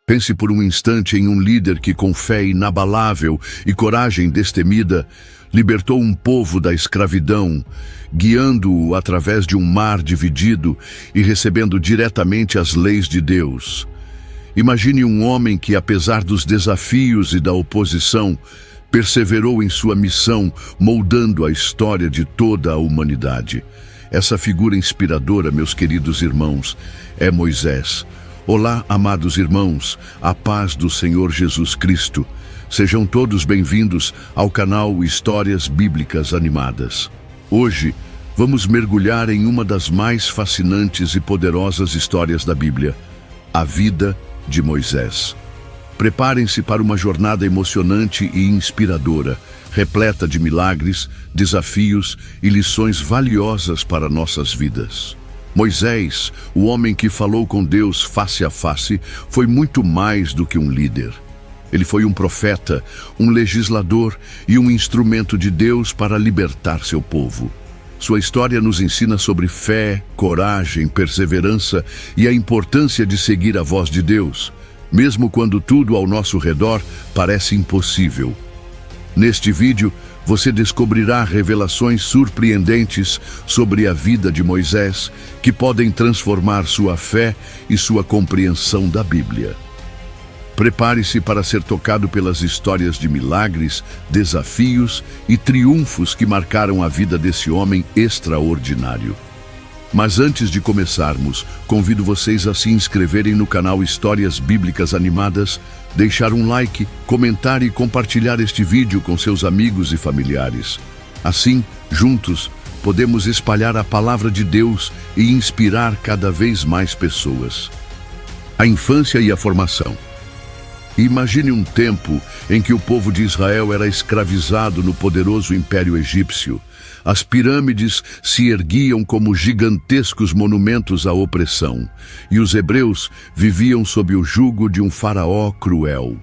Pense por um instante em um líder que, com fé inabalável e coragem destemida, libertou um povo da escravidão, guiando-o através de um mar dividido e recebendo diretamente as leis de Deus. Imagine um homem que, apesar dos desafios e da oposição, perseverou em sua missão, moldando a história de toda a humanidade. Essa figura inspiradora, meus queridos irmãos, é Moisés. Olá, amados irmãos, a paz do Senhor Jesus Cristo. Sejam todos bem-vindos ao canal Histórias Bíblicas Animadas. Hoje, vamos mergulhar em uma das mais fascinantes e poderosas histórias da Bíblia, a vida de Moisés. Preparem-se para uma jornada emocionante e inspiradora, repleta de milagres, desafios e lições valiosas para nossas vidas. Moisés, o homem que falou com Deus face a face, foi muito mais do que um líder. Ele foi um profeta, um legislador e um instrumento de Deus para libertar seu povo. Sua história nos ensina sobre fé, coragem, perseverança e a importância de seguir a voz de Deus, mesmo quando tudo ao nosso redor parece impossível. Neste vídeo, você descobrirá revelações surpreendentes sobre a vida de Moisés que podem transformar sua fé e sua compreensão da Bíblia. Prepare-se para ser tocado pelas histórias de milagres, desafios e triunfos que marcaram a vida desse homem extraordinário. Mas antes de começarmos, convido vocês a se inscreverem no canal Histórias Bíblicas Animadas, deixar um like, comentar e compartilhar este vídeo com seus amigos e familiares. Assim, juntos, podemos espalhar a palavra de Deus e inspirar cada vez mais pessoas. A infância e a formação. Imagine um tempo em que o povo de Israel era escravizado no poderoso Império Egípcio. As pirâmides se erguiam como gigantescos monumentos à opressão, e os hebreus viviam sob o jugo de um faraó cruel.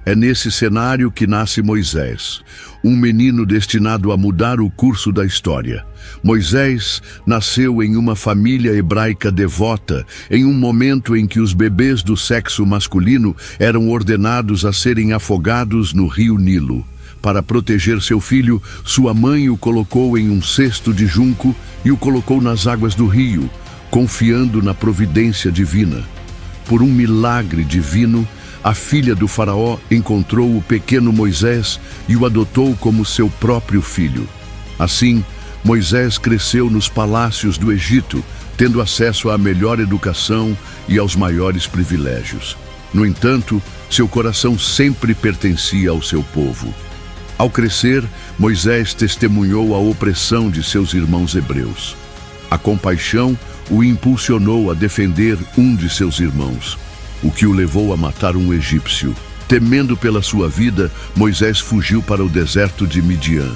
É nesse cenário que nasce Moisés, um menino destinado a mudar o curso da história. Moisés nasceu em uma família hebraica devota, em um momento em que os bebês do sexo masculino eram ordenados a serem afogados no rio Nilo. Para proteger seu filho, sua mãe o colocou em um cesto de junco e o colocou nas águas do rio, confiando na providência divina. Por um milagre divino, a filha do faraó encontrou o pequeno Moisés e o adotou como seu próprio filho. Assim, Moisés cresceu nos palácios do Egito, tendo acesso à melhor educação e aos maiores privilégios. No entanto, seu coração sempre pertencia ao seu povo. Ao crescer, Moisés testemunhou a opressão de seus irmãos hebreus. A compaixão o impulsionou a defender um de seus irmãos, o que o levou a matar um egípcio. Temendo pela sua vida, Moisés fugiu para o deserto de Midian.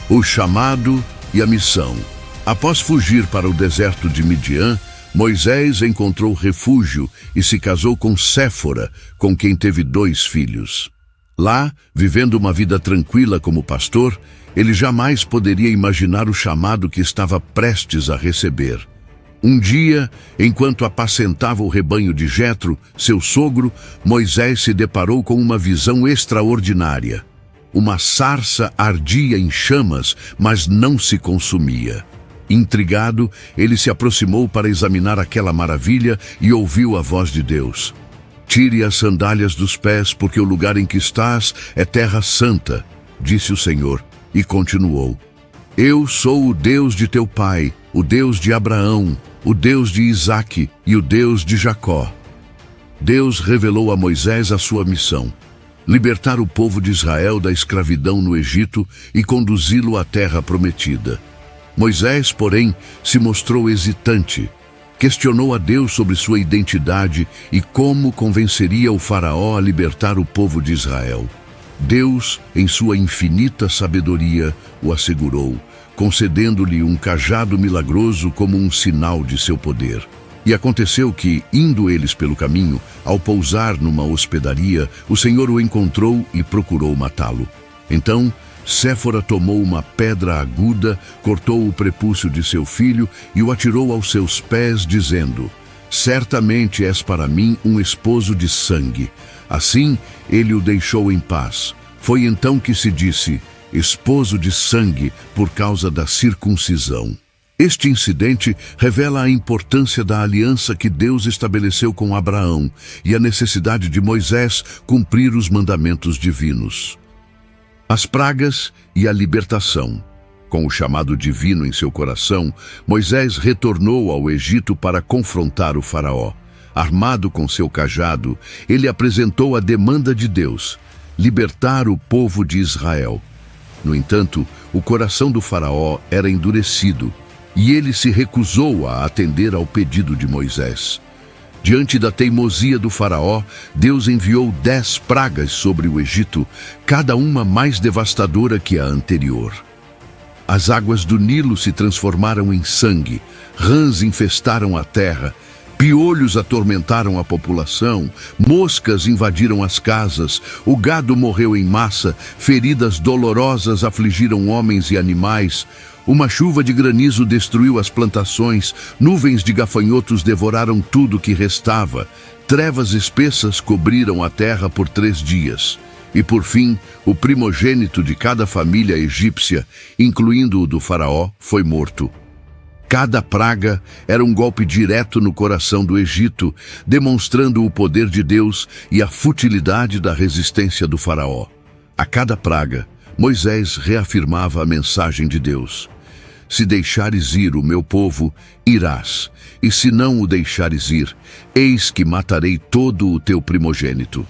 O chamado e a missão. Após fugir para o deserto de Midian, Moisés encontrou refúgio e se casou com Séfora, com quem teve 2 filhos. Lá, vivendo uma vida tranquila como pastor, ele jamais poderia imaginar o chamado que estava prestes a receber. Um dia, enquanto apacentava o rebanho de Jetro, seu sogro, Moisés se deparou com uma visão extraordinária. Uma sarça ardia em chamas, mas não se consumia. Intrigado, ele se aproximou para examinar aquela maravilha e ouviu a voz de Deus. Tire as sandálias dos pés, porque o lugar em que estás é terra santa, disse o Senhor, e continuou. Eu sou o Deus de teu pai, o Deus de Abraão, o Deus de Isaque e o Deus de Jacó. Deus revelou a Moisés a sua missão: libertar o povo de Israel da escravidão no Egito e conduzi-lo à terra prometida. Moisés, porém, se mostrou hesitante. Questionou a Deus sobre sua identidade e como convenceria o faraó a libertar o povo de Israel. Deus, em sua infinita sabedoria, o assegurou, concedendo-lhe um cajado milagroso como um sinal de seu poder. E aconteceu que, indo eles pelo caminho, ao pousar numa hospedaria, o Senhor o encontrou e procurou matá-lo. Então, Séfora tomou uma pedra aguda, cortou o prepúcio de seu filho e o atirou aos seus pés, dizendo: Certamente és para mim um esposo de sangue. Assim, ele o deixou em paz. Foi então que se disse, esposo de sangue, por causa da circuncisão. Este incidente revela a importância da aliança que Deus estabeleceu com Abraão e a necessidade de Moisés cumprir os mandamentos divinos. As pragas e a libertação. Com o chamado divino em seu coração, Moisés retornou ao Egito para confrontar o faraó. Armado com seu cajado, ele apresentou a demanda de Deus, libertar o povo de Israel. No entanto, o coração do faraó era endurecido, e ele se recusou a atender ao pedido de Moisés. Diante da teimosia do faraó, Deus enviou 10 pragas sobre o Egito, cada uma mais devastadora que a anterior. As águas do Nilo se transformaram em sangue, rãs infestaram a terra, piolhos atormentaram a população, moscas invadiram as casas, o gado morreu em massa, feridas dolorosas afligiram homens e animais, uma chuva de granizo destruiu as plantações, nuvens de gafanhotos devoraram tudo que restava, trevas espessas cobriram a terra por 3 dias. E por fim, o primogênito de cada família egípcia, incluindo o do faraó, foi morto. Cada praga era um golpe direto no coração do Egito, demonstrando o poder de Deus e a futilidade da resistência do faraó. A cada praga, Moisés reafirmava a mensagem de Deus. Se deixares ir o meu povo, irás, e se não o deixares ir, eis que matarei todo o teu primogênito.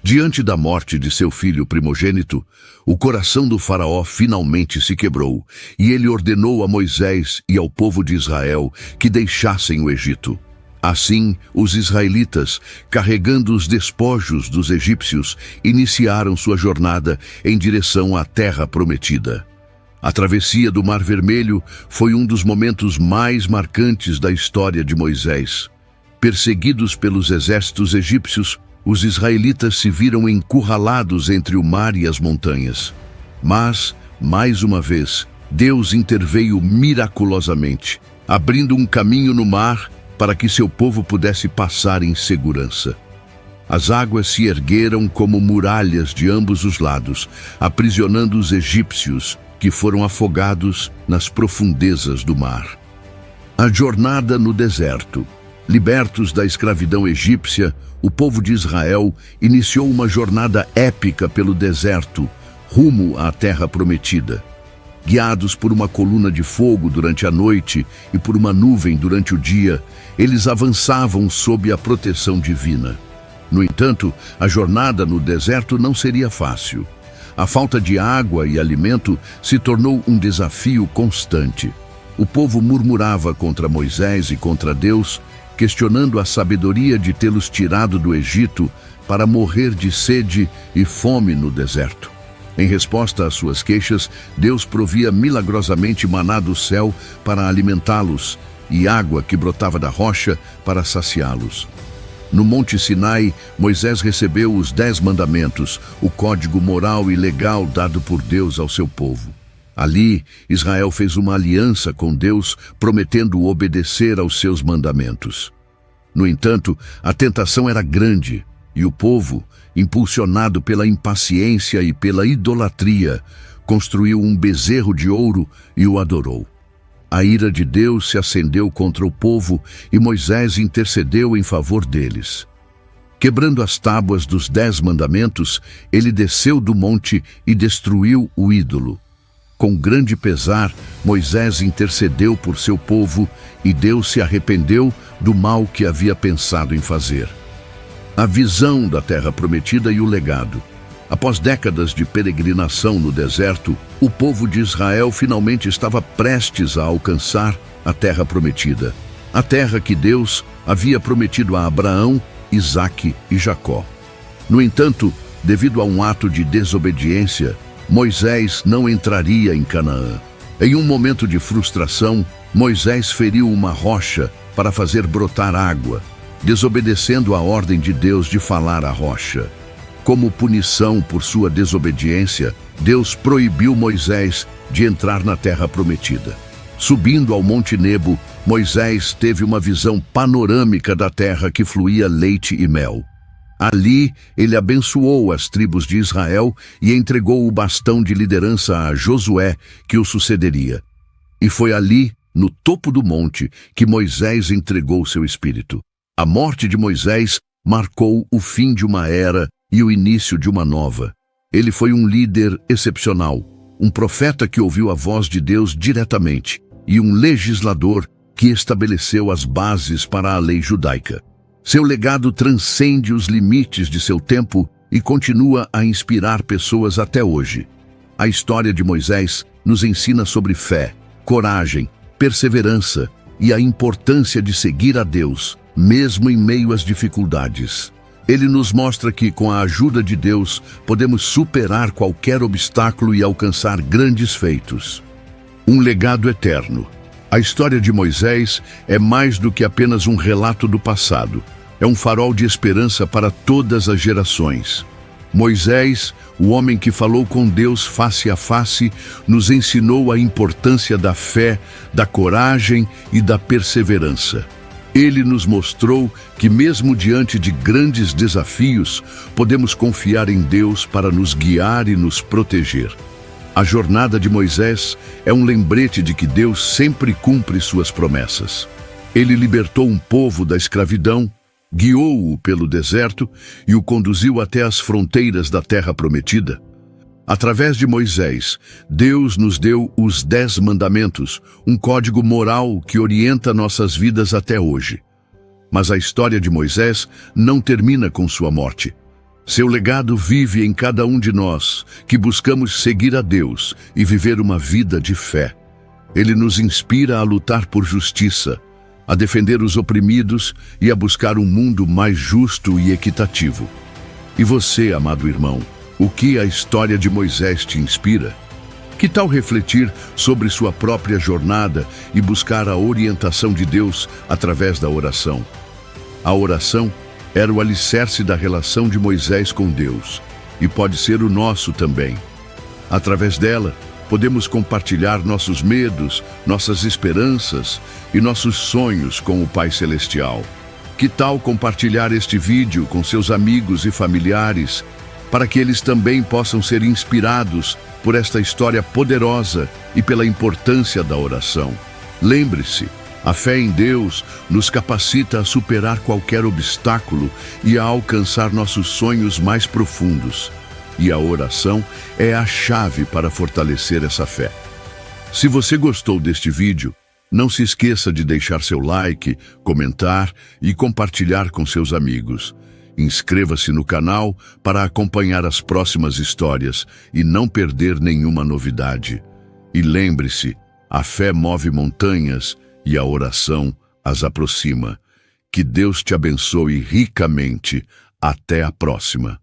Diante da morte de seu filho primogênito, o coração do faraó finalmente se quebrou, e ele ordenou a Moisés e ao povo de Israel que deixassem o Egito. Assim, os israelitas, carregando os despojos dos egípcios, iniciaram sua jornada em direção à terra prometida. A travessia do Mar Vermelho foi um dos momentos mais marcantes da história de Moisés. Perseguidos pelos exércitos egípcios, os israelitas se viram encurralados entre o mar e as montanhas. Mas, mais uma vez, Deus interveio miraculosamente, abrindo um caminho no mar para que seu povo pudesse passar em segurança. As águas se ergueram como muralhas de ambos os lados, aprisionando os egípcios, que foram afogados nas profundezas do mar. A jornada no deserto. Libertos da escravidão egípcia, o povo de Israel iniciou uma jornada épica pelo deserto, rumo à terra prometida. Guiados por uma coluna de fogo durante a noite e por uma nuvem durante o dia, eles avançavam sob a proteção divina. No entanto, a jornada no deserto não seria fácil. A falta de água e alimento se tornou um desafio constante. O povo murmurava contra Moisés e contra Deus, questionando a sabedoria de tê-los tirado do Egito para morrer de sede e fome no deserto. Em resposta às suas queixas, Deus provia milagrosamente maná do céu para alimentá-los e água que brotava da rocha para saciá-los. No Monte Sinai, Moisés recebeu os 10 mandamentos, o código moral e legal dado por Deus ao seu povo. Ali, Israel fez uma aliança com Deus, prometendo obedecer aos seus mandamentos. No entanto, a tentação era grande, e o povo, impulsionado pela impaciência e pela idolatria, construiu um bezerro de ouro e o adorou. A ira de Deus se acendeu contra o povo e Moisés intercedeu em favor deles. Quebrando as tábuas dos 10 mandamentos, ele desceu do monte e destruiu o ídolo. Com grande pesar, Moisés intercedeu por seu povo e Deus se arrependeu do mal que havia pensado em fazer. A visão da terra prometida e o legado. Após décadas de peregrinação no deserto, o povo de Israel finalmente estava prestes a alcançar a terra prometida. A terra que Deus havia prometido a Abraão, Isaque e Jacó. No entanto, devido a um ato de desobediência, Moisés não entraria em Canaã. Em um momento de frustração, Moisés feriu uma rocha para fazer brotar água, desobedecendo a ordem de Deus de falar à rocha. Como punição por sua desobediência, Deus proibiu Moisés de entrar na terra prometida. Subindo ao Monte Nebo, Moisés teve uma visão panorâmica da terra que fluía leite e mel. Ali, ele abençoou as tribos de Israel e entregou o bastão de liderança a Josué, que o sucederia. E foi ali, no topo do monte, que Moisés entregou seu espírito. A morte de Moisés marcou o fim de uma era e o início de uma nova. Ele foi um líder excepcional, um profeta que ouviu a voz de Deus diretamente e um legislador que estabeleceu as bases para a lei judaica. Seu legado transcende os limites de seu tempo e continua a inspirar pessoas até hoje. A história de Moisés nos ensina sobre fé, coragem, perseverança e a importância de seguir a Deus, mesmo em meio às dificuldades. Ele nos mostra que, com a ajuda de Deus, podemos superar qualquer obstáculo e alcançar grandes feitos. Um legado eterno. A história de Moisés é mais do que apenas um relato do passado. É um farol de esperança para todas as gerações. Moisés, o homem que falou com Deus face a face, nos ensinou a importância da fé, da coragem e da perseverança. Ele nos mostrou que, mesmo diante de grandes desafios, podemos confiar em Deus para nos guiar e nos proteger. A jornada de Moisés é um lembrete de que Deus sempre cumpre suas promessas. Ele libertou um povo da escravidão, guiou-o pelo deserto e o conduziu até as fronteiras da terra prometida. Através de Moisés, Deus nos deu os 10 mandamentos, um código moral que orienta nossas vidas até hoje. Mas a história de Moisés não termina com sua morte. Seu legado vive em cada um de nós, que buscamos seguir a Deus e viver uma vida de fé. Ele nos inspira a lutar por justiça, a defender os oprimidos e a buscar um mundo mais justo e equitativo. E você, amado irmão, o que a história de Moisés te inspira? Que tal refletir sobre sua própria jornada e buscar a orientação de Deus através da oração? A oração era o alicerce da relação de Moisés com Deus e pode ser o nosso também. Através dela, podemos compartilhar nossos medos, nossas esperanças e nossos sonhos com o Pai Celestial. Que tal compartilhar este vídeo com seus amigos e familiares, para que eles também possam ser inspirados por esta história poderosa e pela importância da oração? Lembre-se, a fé em Deus nos capacita a superar qualquer obstáculo e a alcançar nossos sonhos mais profundos. E a oração é a chave para fortalecer essa fé. Se você gostou deste vídeo, não se esqueça de deixar seu like, comentar e compartilhar com seus amigos. Inscreva-se no canal para acompanhar as próximas histórias e não perder nenhuma novidade. E lembre-se, a fé move montanhas e a oração as aproxima. Que Deus te abençoe ricamente. Até a próxima.